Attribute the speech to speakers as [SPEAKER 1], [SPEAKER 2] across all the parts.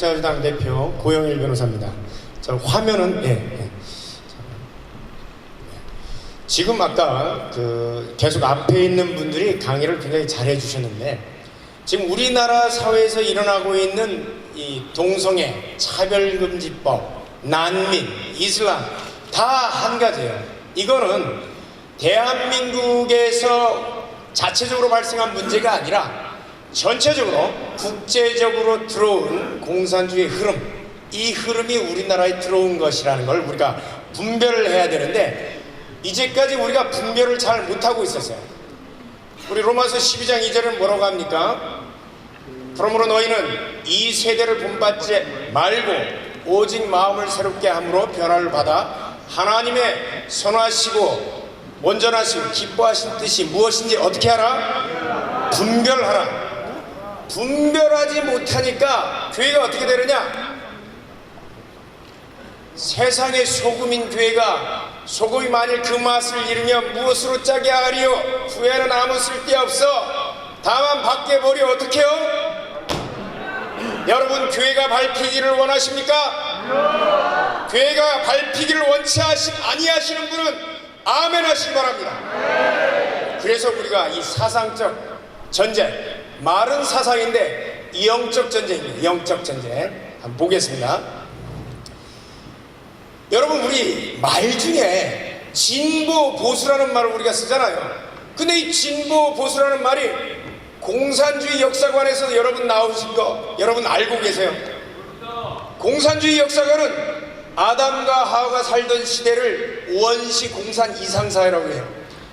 [SPEAKER 1] 자유당 대표 고영일 변호사입니다. 자, 화면은 지금 아까 계속 앞에 있는 분들이 강의를 굉장히 잘 해주셨는데, 지금 우리나라 사회에서 일어나고 있는 이 동성애, 차별금지법, 난민, 이슬람 다 한 가지예요. 이거는 대한민국에서 자체적으로 발생한 문제가 아니라 전체적으로 국제적으로 들어온 공산주의 흐름, 이 흐름이 우리나라에 들어온 것이라는 걸 우리가 분별을 해야 되는데, 이제까지 우리가 분별을 잘 못하고 있었어요. 우리 로마서 12장 2절은 뭐라고 합니까? 그러므로 너희는 이 세대를 본받지 말고 오직 마음을 새롭게 함으로 변화를 받아 하나님의 선하시고 온전하시고 기뻐하신 뜻이 무엇인지 어떻게 하라? 분별하라. 분별하지 못하니까 교회가 어떻게 되느냐? 세상의 소금인 교회가 소금이 만일 그 맛을 잃으면 무엇으로 짜게 하리요? 후에는 아무 쓸데없어. 다만 밖에 버려. 어떻게 해요? 여러분, 교회가 밟히기를 원하십니까? 교회가 밟히기를 원치 아니하시는 분은 아멘 하시기 바랍니다. 그래서 우리가 이 사상적 전쟁, 말은 사상인데 영적 전쟁입니다. 영적 전쟁 한번 보겠습니다. 여러분, 우리 말 중에 진보 보수라는 말을 우리가 쓰잖아요. 근데 이 진보 보수라는 말이 공산주의 역사관에서 여러분 나오신 거 여러분 알고 계세요? 공산주의 역사관은 아담과 하와가 살던 시대를 원시 공산 이상 사회라고 해요.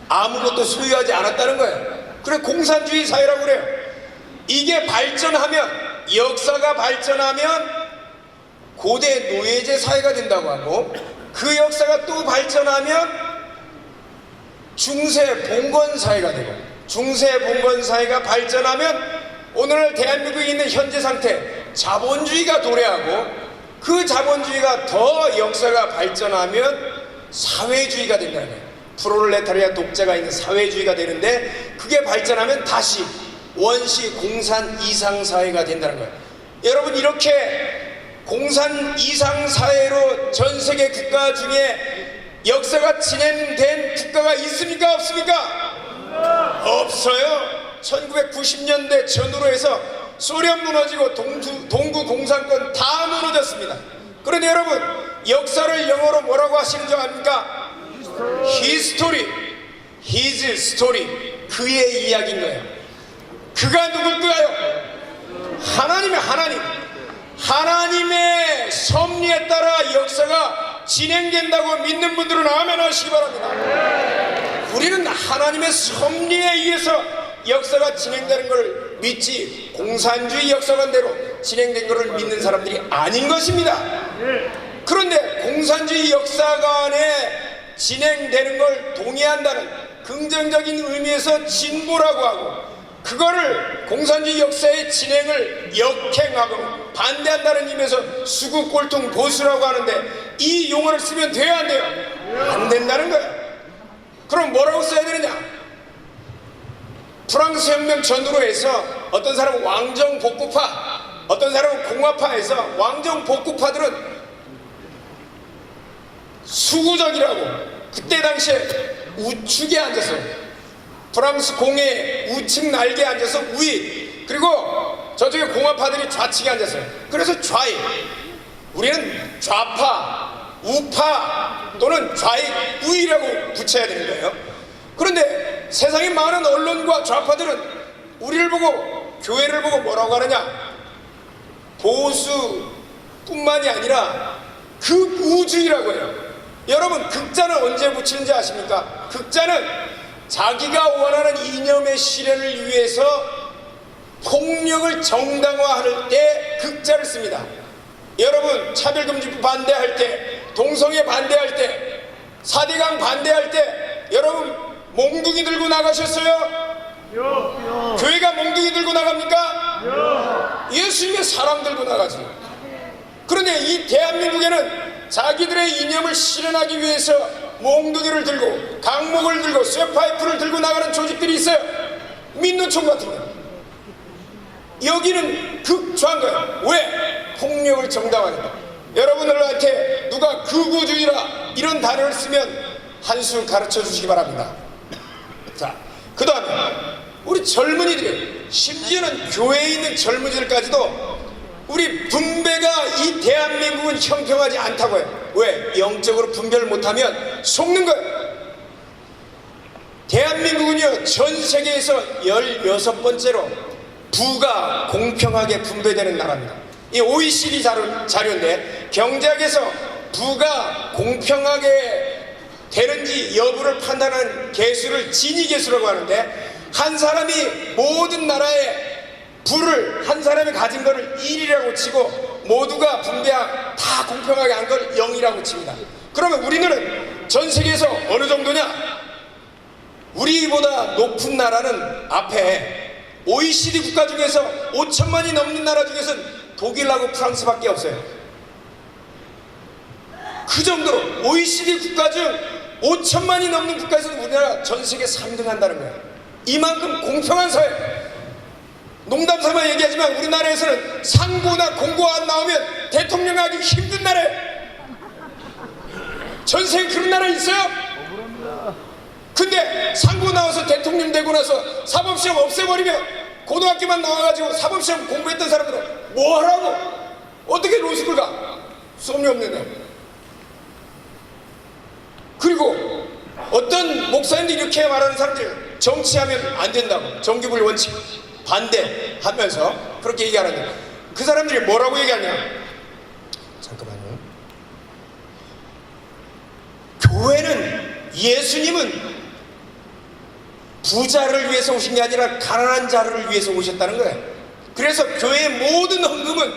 [SPEAKER 1] 아무것도 소유하지 않았다는 거예요. 그래, 공산주의 사회라고 그래요. 이게 발전하면, 역사가 발전하면 고대 노예제 사회가 된다고 하고, 그 역사가 또 발전하면 중세 봉건 사회가 되고, 중세 봉건 사회가 발전하면 오늘날 대한민국에 있는 현재 상태 자본주의가 도래하고, 그 자본주의가 더 역사가 발전하면 사회주의가 된다는 거예요. 프롤레타리아 독재가 있는 사회주의가 되는데, 그게 발전하면 다시 원시 공산 이상 사회가 된다는 거예요. 여러분, 이렇게 공산 이상 사회로 전 세계 국가 중에 역사가 진행된 국가가 있습니까? 없습니까? 없어요. 1990년대 전후로 해서 소련 무너지고 동구 공산권 다 무너졌습니다. 그런데 여러분, 역사를 영어로 뭐라고 하시는 줄 압니까? 히스토리, his story, 그의 이야기인 거예요. 그가 누굴까요? 하나님의 섭리에 따라 역사가 진행된다고 믿는 분들은 아멘 하시기 바랍니다. 우리는 하나님의 섭리에 의해서 역사가 진행되는 걸 믿지, 공산주의 역사관대로 진행된 것을 믿는 사람들이 아닌 것입니다. 그런데 공산주의 역사관에 진행되는 걸 동의한다는 긍정적인 의미에서 진보라고 하고, 그거를 공산주의 역사의 진행을 역행하고 반대한다는 의미에서 수구 꼴통 보수라고 하는데, 이 용어를 쓰면 돼요, 안 돼요? 안 된다는 거예요. 그럼 뭐라고 써야 되느냐? 프랑스 혁명 전후로 해서 어떤 사람은 왕정 복구파, 어떤 사람은 공화파에서 왕정 복구파들은 수구적이라고 그때 당시에 우측에 앉았어요. 프랑스 공의 우측 날개에 앉아서 우익, 그리고 저쪽에 공화파들이 좌측에 앉았어요. 그래서 좌익. 우리는 좌파, 우파 또는 좌익, 우익이라고 붙여야 되는 거예요. 그런데 세상의 많은 언론과 좌파들은 우리를 보고, 교회를 보고 뭐라고 하느냐? 보수뿐만이 아니라 극우주의라고 해요. 여러분, 극자는 언제 붙이는지 아십니까? 극자는 자기가 원하는 이념의 실현을 위해서 폭력을 정당화할 때 극자를 씁니다. 여러분, 차별금지법 반대할 때, 동성애 반대할 때, 4대강 반대할 때 여러분 몽둥이 들고 나가셨어요? 교회가 몽둥이 들고 나갑니까? 예수님의 사랑 들고 나가지. 그런데 이 대한민국에는 자기들의 이념을 실현하기 위해서 몽둥이를 들고 강목을 들고 쇠파이프를 들고 나가는 조직들이 있어요. 민노총 같은 거. 여기는 극좌인 거예요. 왜? 폭력을 정당화한다. 여러분들한테 누가 극우주의라 이런 단어를 쓰면 한 수 가르쳐 주시기 바랍니다. 자, 그 다음에 우리 젊은이들, 심지어는 교회에 있는 젊은이들까지도 우리 분배가 이 대한민국은 형평하지 않다고 해요. 왜? 영적으로 분별을 못하면 속는 거예요. 대한민국은요, 전 세계에서 16번째로 부가 공평하게 분배되는 나라입니다. 이 OECD 자료인데 경제학에서 부가 공평하게 되는지 여부를 판단하는 계수를 지니계수라고 하는데, 한 사람이 모든 나라의 부를 한 사람이 가진 것을 1이라고 치고 모두가 다 공평하게 한 걸 0이라고 칩니다. 그러면 우리는 전 세계에서 어느 정도냐? 우리보다 높은 나라는 앞에 OECD 국가 중에서 5천만이 넘는 나라 중에서는 독일하고 프랑스밖에 없어요. 그 정도로 OECD 국가 중 5천만이 넘는 국가에서는 우리나라 전 세계 3등 한다는 거예요. 이만큼 공평한 사회. 농담 삼아 얘기하지만 우리나라에서는 상고나 공고가 안 나오면 대통령 하기 힘든 나라예요. 전 세계 그런 나라 있어요? 근데 상고 나와서 대통령 되고 나서 사법시험 없애버리면 고등학교만 나와가지고 사법시험 공부했던 사람들은 뭐 하라고? 어떻게 로스쿨 가? 수업료 없는데. 그리고 어떤 목사님들이 이렇게 말하는 사람들, 정치하면 안 된다고, 정규불 원칙 반대하면서 그렇게 얘기하는데, 그 사람들이 뭐라고 얘기하냐? 잠깐만요. 교회는, 예수님은 부자를 위해서 오신 게 아니라 가난한 자를 위해서 오셨다는 거예요. 그래서 교회의 모든 헌금은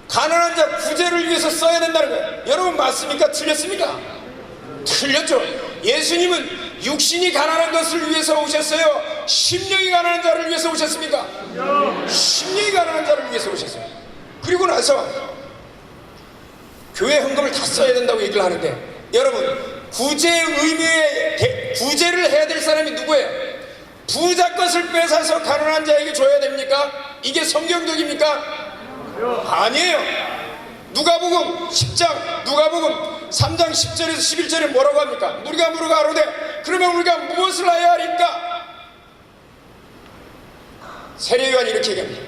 [SPEAKER 1] 가난한 자, 부자를 위해서 써야 된다는 거예요. 여러분 맞습니까? 틀렸습니까? 틀렸죠. 예수님은 육신이 가난한 것을 위해서 오셨어요? 심령이 가난한 자를 위해서 오셨습니까? 심령이 가난한 자를 위해서 오셨어요. 그리고 나서 교회 헌금을 다 써야 된다고 얘기를 하는데, 여러분 구제의 의미에 구제를 해야 될 사람이 누구예요? 부자 것을 뺏어서 가난한 자에게 줘야 됩니까? 이게 성경적입니까? 아니에요. 누가복음 10장, 누가복음 3장 10절에서 11절에 뭐라고 합니까? 우리가 물어가 아로되 그러면 우리가 무엇을 하여야 하리까? 세례요한이 이렇게 얘기합니다.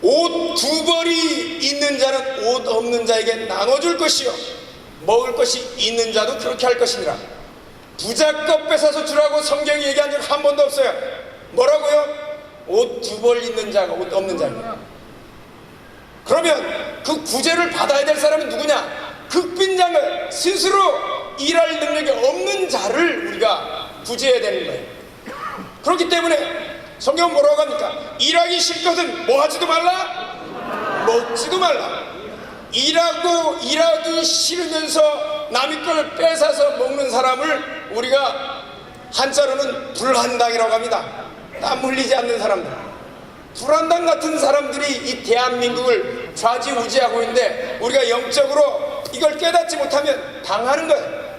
[SPEAKER 1] 옷 2벌이 있는 자는 옷 없는 자에게 나눠줄 것이요 먹을 것이 있는 자도 그렇게 할 것이니라. 부자 것 뺏어서 주라고 성경이 얘기한 적 한 번도 없어요. 뭐라고요? 옷 2벌 있는 자가 옷 없는 자입니다. 그러면 그 구제를 받아야 될 사람은 누구냐? 극빈장을 스스로 일할 능력이 없는 자를 우리가 구제해야 되는 거예요. 그렇기 때문에 성경은 뭐라고 합니까? 일하기 싫거든 뭐 하지도 말라? 먹지도 말라. 일하기 싫으면서 남의 걸 뺏어서 먹는 사람을 우리가 한자로는 불한당이라고 합니다. 땀 흘리지 않는 사람들. 불한당 같은 사람들이 이 대한민국을 좌지우지하고 있는데, 우리가 영적으로 이걸 깨닫지 못하면 당하는 거예요.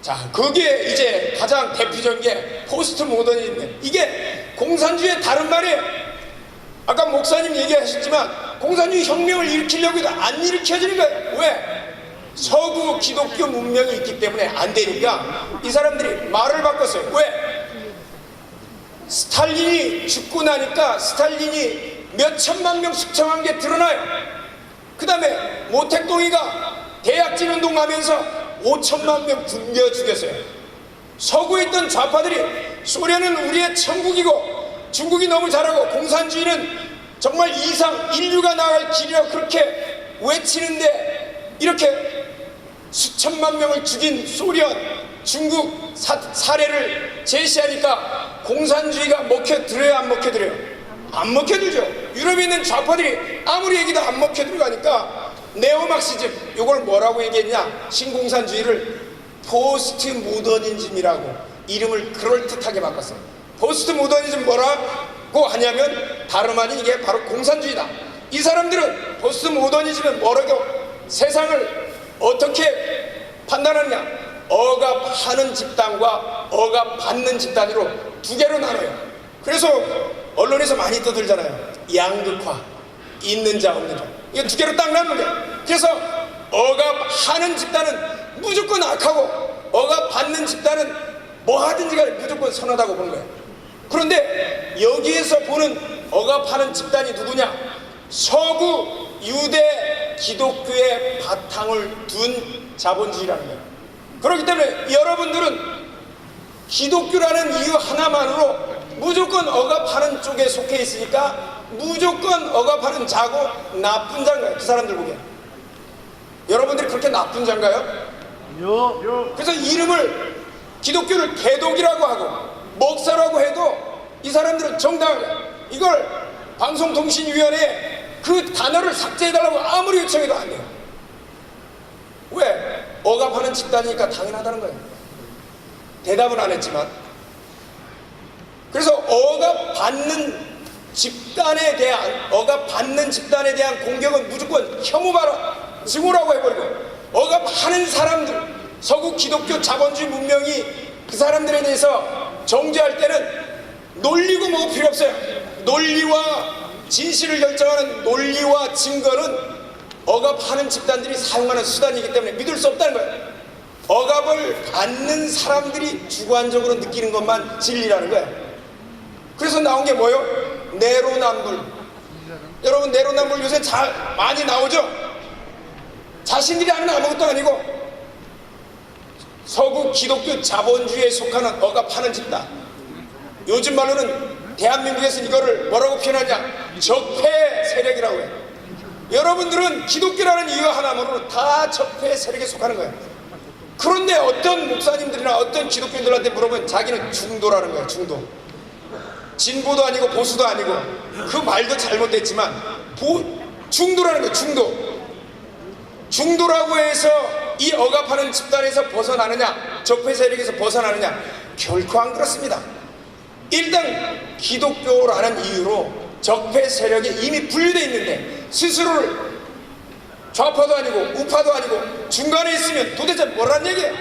[SPEAKER 1] 자, 거기에 이제 가장 대표적인 게 포스트 모더니즘인데, 이게 공산주의의 다른 말이에요. 아까 목사님 얘기하셨지만 공산주의 혁명을 일으키려고 해도 안 일으켜지는 거예요. 왜? 서구 기독교 문명이 있기 때문에 안 되니까 이 사람들이 말을 바꿨어요. 왜? 스탈린이 죽고 나니까 스탈린이 몇 천만 명 숙청한 게 드러나요. 그 다음에 모택동이가 대약진 운동하면서 5천만 명 굶겨 죽였어요. 서구에 있던 좌파들이 소련은 우리의 천국이고 중국이 너무 잘하고 공산주의는 정말 이상 인류가 나갈 길이라고 그렇게 외치는데, 이렇게 수천만 명을 죽인 소련, 중국 사례를 제시하니까 공산주의가 먹혀들어요, 안 먹혀들어요? 안 먹혀들죠. 유럽에 있는 좌파들이 아무리 얘기도 안 먹혀들어가니까 네오막시즘, 이걸 뭐라고 얘기했냐? 신공산주의를 포스트 모더니즘이라고 이름을 그럴듯하게 바꿨어요. 포스트 모더니즘 뭐라고 하냐면 다름 아닌 이게 바로 공산주의다. 이 사람들은 포스트 모더니즘은 뭐라고 세상을 어떻게 판단하느냐? 억압하는 집단과 억압받는 집단으로 두 개로 나눠요. 그래서 언론에서 많이 떠들잖아요. 양극화, 있는 자 없는 자, 이거 두 개로 딱 나누는 거야. 그래서 억압하는 집단은 무조건 악하고 억압받는 집단은 뭐 하든지 간에 무조건 선하다고 보는 거예요. 그런데 여기에서 보는 억압하는 집단이 누구냐? 서구 유대 기독교의 바탕을 둔 자본주의라는 거예요. 그렇기 때문에 여러분들은 기독교라는 이유 하나만으로 무조건 억압하는 쪽에 속해 있으니까 무조건 억압하는 자고 나쁜 자인가요? 그 사람들 보기에 여러분들이 그렇게 나쁜 자인가요? 그래서 이름을 기독교를 개독이라고 하고 목사라고 해도 이 사람들은 정당하게 이걸 방송통신위원회에 그 단어를 삭제해달라고 아무리 요청해도 안 돼요. 왜? 억압하는 집단이니까 당연하다는 거예요. 대답은 안 했지만. 그래서 억압받는 집단에 대한 공격은 무조건 혐오바라 증오라고 해버리고, 억압하는 사람들, 서구 기독교 자본주의 문명이 그 사람들에 대해서 정죄할 때는 논리고 뭐 필요 없어요. 논리와 진실을 결정하는 논리와 증거는 억압하는 집단들이 사용하는 수단이기 때문에 믿을 수 없다는 거예요. 억압을 받는 사람들이 주관적으로 느끼는 것만 진리라는 거예요. 그래서 나온 게 뭐예요? 내로남불. 여러분, 내로남불 요새 많이 나오죠? 자신들이 하는 아무것도 아니고 서구 기독교 자본주의에 속하는 억압하는 집단. 요즘 말로는 대한민국에서 이거를 뭐라고 표현하냐? 적폐 세력이라고 해요. 여러분들은 기독교라는 이유 하나만으로 다 적폐 세력에 속하는 거예요. 그런데 어떤 목사님들이나 어떤 기독교인들한테 물어보면 자기는 중도라는 거예요. 중도. 진보도 아니고 보수도 아니고, 그 말도 잘못됐지만 중도라는 거예요. 중도. 중도라고 해서 이 억압하는 집단에서 벗어나느냐, 적폐 세력에서 벗어나느냐? 결코 안 그렇습니다. 일단 기독교라는 이유로 적폐 세력이 이미 분류되어 있는데 스스로를 좌파도 아니고 우파도 아니고 중간에 있으면 도대체 뭐란 얘기예요?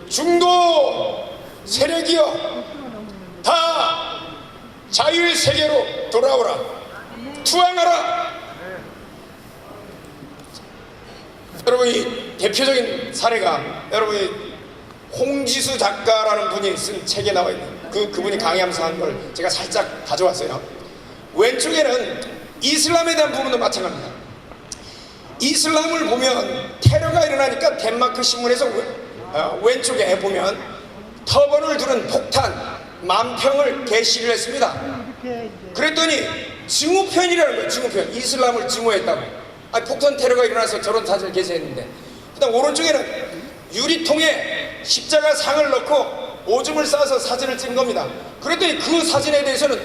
[SPEAKER 1] 중도 세력이여, 다 자유의 세계로 돌아오라, 투항하라. 여러분, 이 대표적인 사례가 여러분이 홍지수 작가라는 분이 쓴 책에 나와 있는 그분이 강의하면서 한 걸 제가 살짝 가져왔어요. 왼쪽에는 이슬람에 대한 부분도 마찬가지입니다. 이슬람을 보면 테러가 일어나니까 덴마크 신문에서 왼쪽에 보면 터번을 두른 폭탄 만평을 게시를 했습니다. 그랬더니 증오편이라는 거예요. 증오편. 이슬람을 증오했다고. 아니, 폭탄 테러가 일어나서 저런 사진을 게시했는데, 그 다음 오른쪽에는 유리통에 십자가 상을 넣고 오줌을 싸서 사진을 찍은 겁니다. 그랬더니 그 사진에 대해서는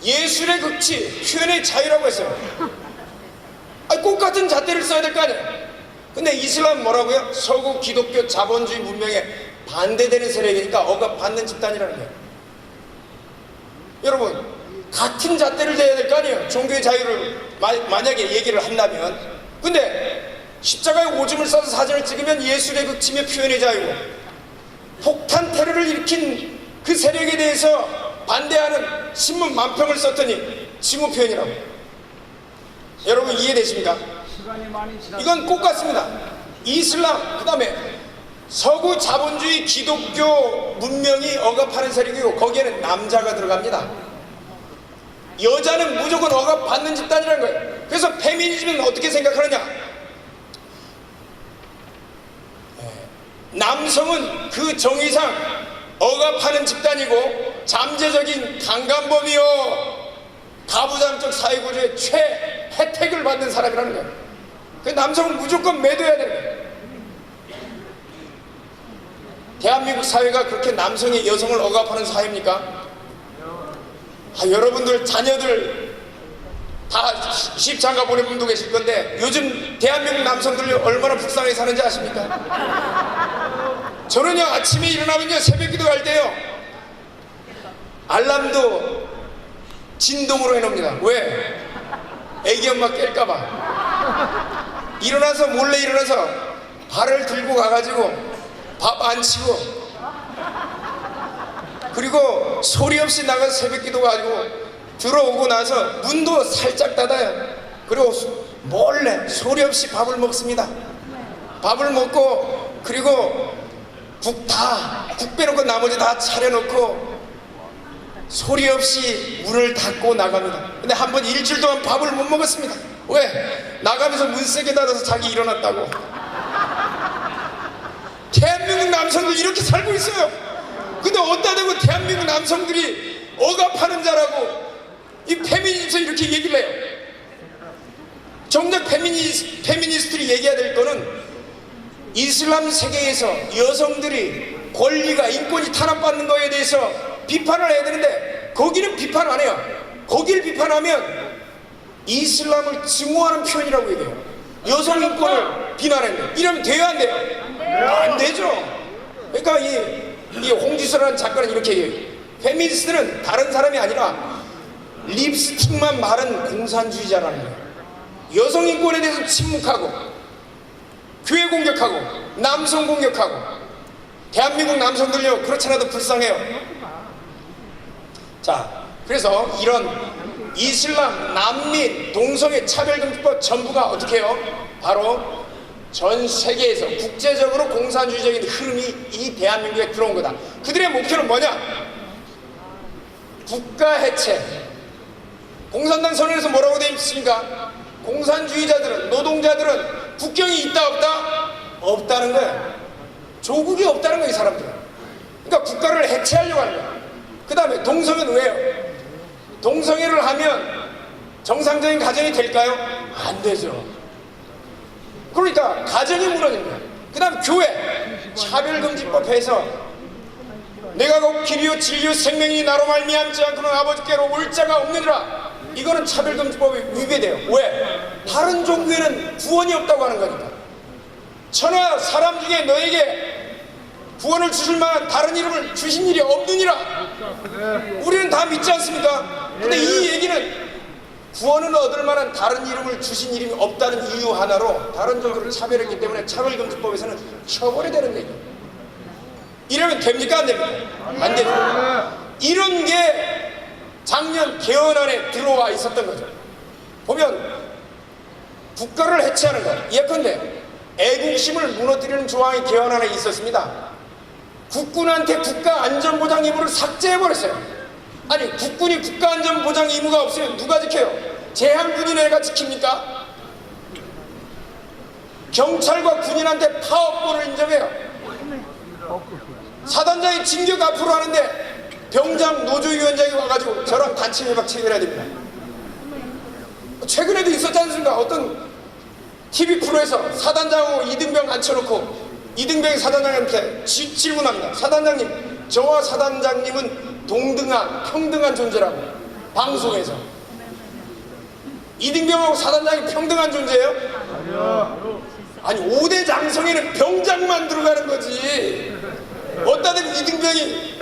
[SPEAKER 1] 예술의 극치, 표현의 자유라고 했어요. 아니, 똑같은 잣대를 써야 될 거 아니에요. 근데 이슬람은 뭐라고요? 서구 기독교 자본주의 문명에 반대되는 세력이니까 억압받는 집단이라는 거예요. 여러분, 같은 잣대를 대야 될 거 아니에요. 종교의 자유를 만약에 얘기를 한다면. 근데 십자가에 오줌을 싸서 사진을 찍으면 예술의 극치며 표현의 자유고, 폭탄 테러를 일으킨 그 세력에 대해서 반대하는 신문 만평을 썼더니 징후 표현이라고. 여러분, 이해되십니까? 이건 똑같습니다. 이슬람, 그 다음에 서구 자본주의 기독교 문명이 억압하는 세력이고, 거기에는 남자가 들어갑니다. 여자는 무조건 억압받는 집단이라는 거예요. 그래서 페미니즘은 어떻게 생각하느냐? 남성은 그 정의상 억압하는 집단이고 잠재적인 강간범이요 가부장적 사회구조의 최혜택을 받는 사람이라는 거예요. 그 남성은 무조건 매도해야 되는 거예요. 대한민국 사회가 그렇게 남성이 여성을 억압하는 사회입니까? 여러분들 자녀들 다 시집장가 보낸 분도 계실 건데, 요즘 대한민국 남성들이 얼마나 불쌍하게 사는지 아십니까? 저는요, 아침에 일어나면요, 새벽기도 할 때요, 알람도 진동으로 해놓습니다. 왜? 애기 엄마 깰까봐. 일어나서 몰래 일어나서 발을 들고 가가지고 밥 안 치고, 그리고 소리 없이 나가서 새벽기도 가지고 들어오고 나서 문도 살짝 닫아요. 그리고 몰래 소리 없이 밥을 먹습니다. 밥을 먹고 그리고 국 빼놓고 나머지 다 차려놓고 소리 없이 문을 닫고 나갑니다. 근데 한 번 일주일 동안 밥을 못 먹었습니다. 왜? 나가면서 문 세게 닫아서 자기 일어났다고. 대한민국 남성들 이렇게 살고 있어요. 근데 어디다 대고 대한민국 남성들이 억압하는 자라고 이 페미니스트 이렇게 얘기를 해요. 정작 페미니스트들이 얘기해야 될 거는 이슬람 세계에서 여성들이 권리가 인권이 탄압받는 거에 대해서 비판을 해야 되는데 거기는 비판 안 해요. 거기를 비판하면 이슬람을 증오하는 표현이라고 얘기해요. 여성 인권을 비난했는데 이러면 돼요 안 돼요? 안 되죠. 그러니까 이 홍지서라는 작가는 이렇게 얘기해요. 페미니스트는 다른 사람이 아니라 립스틱만 바른 공산주의자라는 거예요. 여성 인권에 대해서 침묵하고 교회 공격하고 남성 공격하고. 대한민국 남성들요 그렇지 않아도 불쌍해요. 자, 그래서 이런 이슬람, 난민, 동성애 차별금지법 전부가 어떻게 해요? 바로 전 세계에서 국제적으로 공산주의적인 흐름이 이 대한민국에 들어온 거다. 그들의 목표는 뭐냐? 국가 해체. 공산당 선언에서 뭐라고 되어 있습니까? 공산주의자들은, 노동자들은 국경이 있다 없다? 없다는 거예요. 조국이 없다는 거예요, 이 사람들은. 그러니까 국가를 해체하려고 하는 거예요. 그 다음에 동성애는 왜요? 동성애를 하면 정상적인 가정이 될까요? 안 되죠. 그러니까 가정이 무너진 거예요. 그 다음 교회 차별금지법 해서 내가 곧 길이요 진리요 생명이 나로 말미암지 않고는 아버지께로 올 자가 없느니라. 이거는 차별금지법이 위배돼요. 왜? 다른 종교에는 구원이 없다고 하는 거니까. 천하 사람 중에 너에게 구원을 주실 만한 다른 이름을 주신 일이 없느니라. 우리는 다 믿지 않습니까? 근데 이 얘기는 구원을 얻을 만한 다른 이름을 주신 이름이 없다는 이유 하나로 다른 종교를 차별했기 때문에 차별금지법에서는 처벌이 되는 얘기예요. 이러면 됩니까? 안 됩니까? 안 됩니다. 이런 게 작년 개헌안에 들어와 있었던 거죠. 보면 국가를 해체하는 것, 예컨대 애국심을 무너뜨리는 조항이 개헌안에 있었습니다. 국군한테 국가안전보장 의무를 삭제해버렸어요. 아니, 국군이 국가안전보장 의무가 없으면 누가 지켜요? 제한군인 애가 지킵니까? 경찰과 군인한테 파업권을 인정해요. 사단장이 징격 앞으로 하는데 병장 노조위원장이 와가지고 저랑 단체 협약 체결해야 됩니다. 최근에도 있었지 않습니까? 어떤 TV 프로에서 사단장하고 이등병 앉혀놓고 이등병이 사단장님한테 질문합니다. 사단장님, 저와 사단장님은 동등한 평등한 존재라고. 방송에서 이등병하고 사단장이 평등한 존재예요? 아니, 5대 장성에는 병장만 들어가는 거지. 어디다 대고 이등병이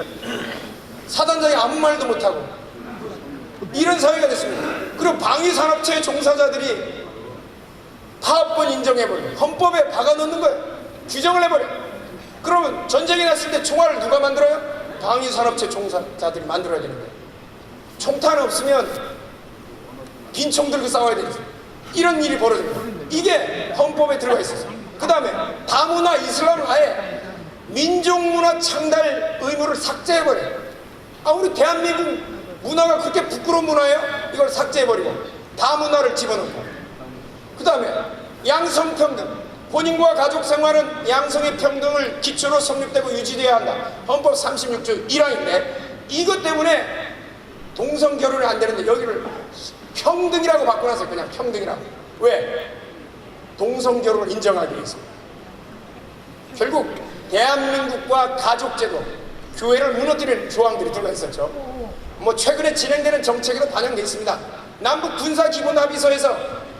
[SPEAKER 1] 사단장이 아무 말도 못하고 이런 사회가 됐습니다. 그리고 방위산업체 종사자들이 파업권 인정해버려요. 헌법에 박아놓는 거예요. 규정을 해버려요. 그러면 전쟁이 났을 때 총알을 누가 만들어요? 방위산업체 종사자들이 만들어야 되는 거예요. 총탄 없으면 빈 총 들고 싸워야 되죠. 이런 일이 벌어집니다. 이게 헌법에 들어가 있었어요. 그 다음에 다문화 이슬람을 아예 민족문화 창달 의무를 삭제해버려요. 아, 우리 대한민국 문화가 그렇게 부끄러운 문화예요? 이걸 삭제해버리고 다문화를 집어넣고, 그 다음에 양성평등, 본인과 가족 생활은 양성의 평등을 기초로 성립되고 유지되어야 한다. 헌법 36조 1항인데 이것 때문에 동성 결혼이 안 되는데 여기를 평등이라고 바꿔놨어요. 그냥 평등이라고. 왜? 동성 결혼을 인정하기 위해서. 결국 대한민국과 가족제도, 교회를 무너뜨리는 조항들이 들어가 있었죠. 뭐 최근에 진행되는 정책에도 반영되어 있습니다. 남북 군사기본합의서에서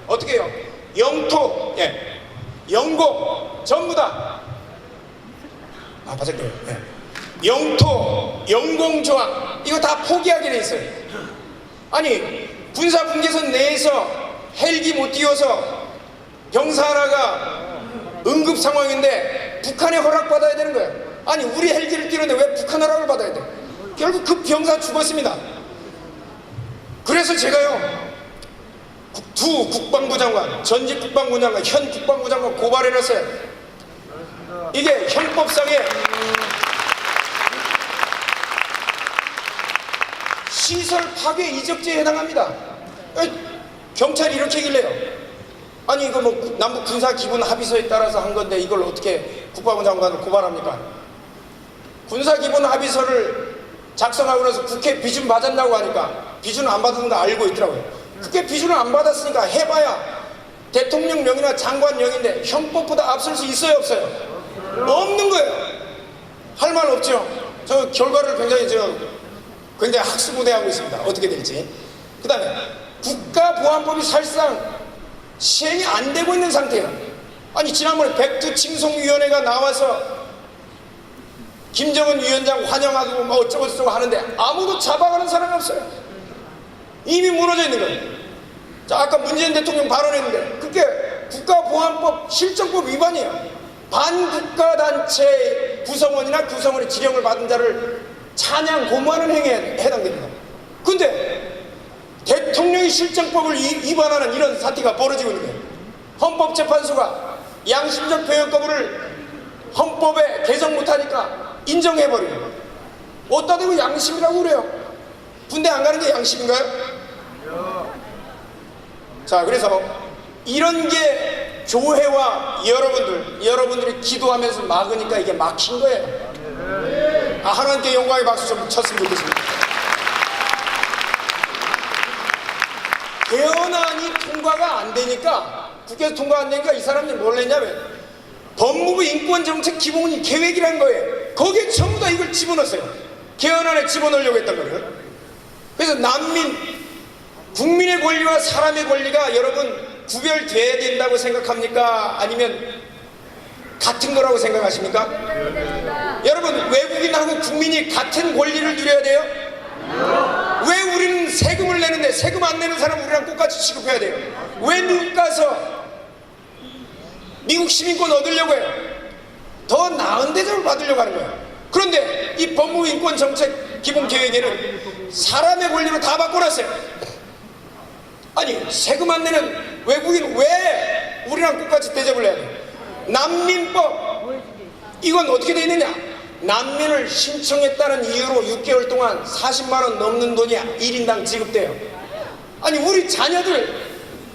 [SPEAKER 1] 어떻게 해요? 영토, 영공 전부 다 맞을게요. 영토, 영공 조항 이거 다 포기하게 돼 있어요. 아니, 군사분계선 내에서 헬기 못 띄워서 병사 하나가 응급 상황인데 북한에 허락받아야 되는 거예요. 아니, 우리 헬기를 띄우는데 왜 북한 허락을 받아야 돼? 결국 그 병사 죽었습니다. 그래서 제가요, 두 국방부 장관, 전직 국방부 장관, 현 국방부 장관 고발해놨어요. 이게 형법상의 시설 파괴 이적죄에 해당합니다. 경찰이 이렇게 얘기를 해요. 아니 이거 뭐 남북 군사 기본 합의서에 따라서 한 건데 이걸 어떻게 국방부 장관을 고발합니까? 군사 기본 합의서를 작성하고 나서 국회 비준 받았다고 하니까 비준을 안 받은 거 알고 있더라고요. 국회 비준을 안 받았으니까 해봐야 대통령령이나 장관령인데 형법보다 앞설 수 있어요, 없어요? 없는 거예요. 할 말 없죠. 저 결과를 굉장히 학수고대하고 있습니다. 어떻게 될지. 그 다음에 국가보안법이 사실상 시행이 안 되고 있는 상태예요. 아니 지난번에 백두칭송위원회가 나와서 김정은 위원장 환영하고 뭐 어쩌고저쩌고 하는데 아무도 잡아가는 사람이 없어요. 이미 무너져 있는 거예요. 자, 아까 문재인 대통령 발언했는데 그게 국가보안법 실정법 위반이에요. 반국가단체 구성원이나 구성원의 지령을 받은 자를 찬양 고무하는 행위에 해당됩니다. 근데 대통령이 실정법을 위반하는 이런 사태가 벌어지고 있는 거예요. 헌법재판소가 양심적 표현 거부를 헌법에 개정 못하니까 인정해버리고 어디다 대고 양심이라고 그래요. 군대 안 가는 게 양심인가요? 자, 그래서 이런 게 교회와 여러분들이 기도하면서 막으니까 이게 막힌 거예요. 하나님께 영광의 박수 좀 쳤으면 좋겠습니다. 개헌안이 통과가 안 되니까, 국회에서 통과 안 되니까 이 사람들이 뭘 했냐면 법무부 인권정책 기본 계획이란 거예요. 거기에 전부 다 이걸 집어넣었어요. 개헌안에 집어넣으려고 했단 말이에요. 그래서 국민의 권리와 사람의 권리가 여러분 구별돼야 된다고 생각합니까? 아니면 같은 거라고 생각하십니까? 여러분, 외국인하고 국민이 같은 권리를 누려야 돼요? 왜 우리는 세금을 내는데 세금 안 내는 사람 우리랑 똑같이 취급해야 돼요? 왜 미국 가서 미국 시민권 얻으려고 해요? 더 나은 대접을 받으려고 하는 거예요. 그런데 이 법무부 인권정책 기본계획에는 사람의 권리로 다 바꿔놨어요. 아니 세금 안 내는 외국인 왜 우리랑 똑같이 대접을 해야 돼요? 난민법, 이건 어떻게 돼 있느냐? 난민을 신청했다는 이유로 6개월 동안 40만 원 넘는 돈이 1인당 지급돼요. 아니 우리 자녀들,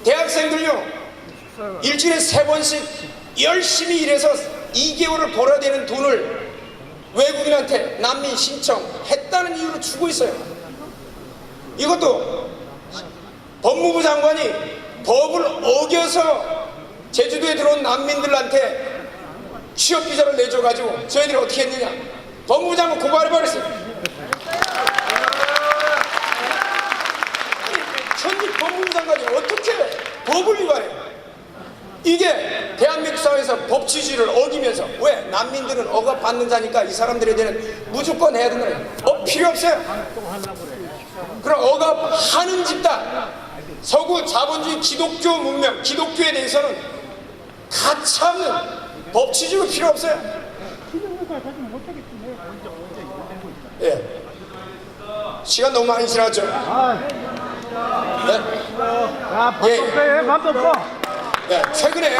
[SPEAKER 1] 대학생들요, 일주일에 3번씩 열심히 일해서 2개월을 벌어야 되는 돈을 외국인한테 난민 신청했다는 이유로 주고 있어요. 이것도 법무부 장관이 법을 어겨서 제주도에 들어온 난민들한테 취업비자를 내줘가지고 저희들이 어떻게 했느냐? 법무부 장관 고발해버렸어요. 현직 법무부 장관이 어떻게 법을 위반해요? 이게 대한민국 사회에서 법 취지를 어기면서, 왜? 난민들은 억압받는 자니까 이 사람들에 대한 무조건 해야 된다는 거예요. 필요 없어요. 그럼 억압하는 집단, 서구 자본주의 기독교 문명, 기독교에 대해서는 가차없는 법 취지가 필요 없어요. 예. 시간 너무 많이 지났죠? 네?
[SPEAKER 2] 야, 밥도 빼, 밥도 빼.
[SPEAKER 1] 네, 최근에